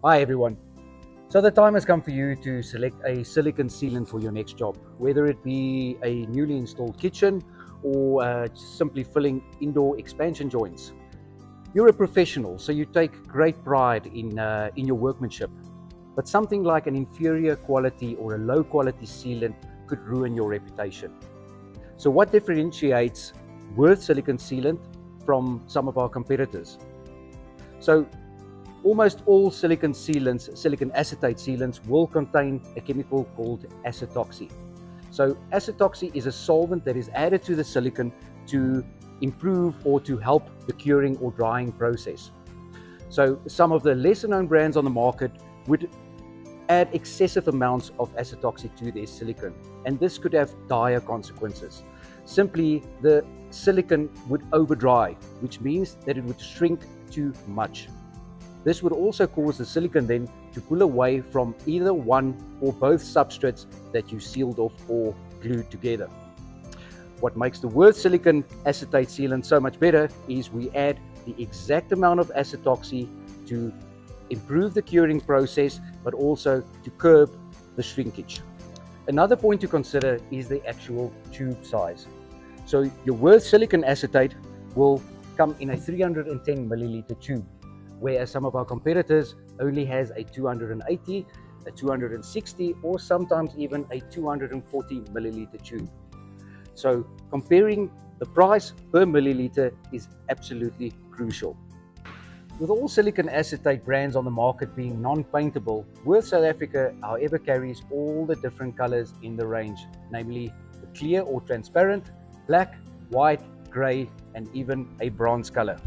Hi everyone. So the time has come for you to select a silicone sealant for your next job, whether it be a newly installed kitchen or just simply filling indoor expansion joints. You're a professional, so you take great pride in your workmanship. But something like an inferior quality or a low quality sealant could ruin your reputation. So what differentiates Worth silicone sealant from some of our competitors? So almost all silicone sealants, silicone acetate sealants, will contain a chemical called acetoxy. So acetoxy is a solvent that is added to the silicone to improve or to help the curing or drying process. So some of the lesser known brands on the market would add excessive amounts of acetoxy to their silicone, and this could have dire consequences. Simply, the silicone would over dry, which means that it would shrink too much. This would also cause the silicone then to pull away from either one or both substrates that you sealed off or glued together. What makes the Worth silicone acetate sealant so much better is we add the exact amount of acetoxy to improve the curing process, but also to curb the shrinkage. Another point to consider is the actual tube size. So your Worth silicone acetate will come in a 310 milliliter tube, whereas some of our competitors only has a 280, a 260, or sometimes even a 240 milliliter tube. So comparing the price per milliliter is absolutely crucial. With all silicone acetate brands on the market being non-paintable, Worth South Africa, however, carries all the different colors in the range, namely the clear or transparent, black, white, gray, and even a bronze color.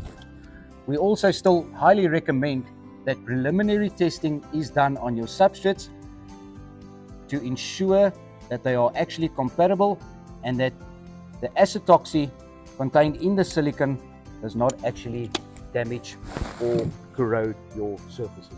We also still highly recommend that preliminary testing is done on your substrates to ensure that they are actually compatible and that the acetoxy contained in the silicone does not actually damage or corrode your surfaces.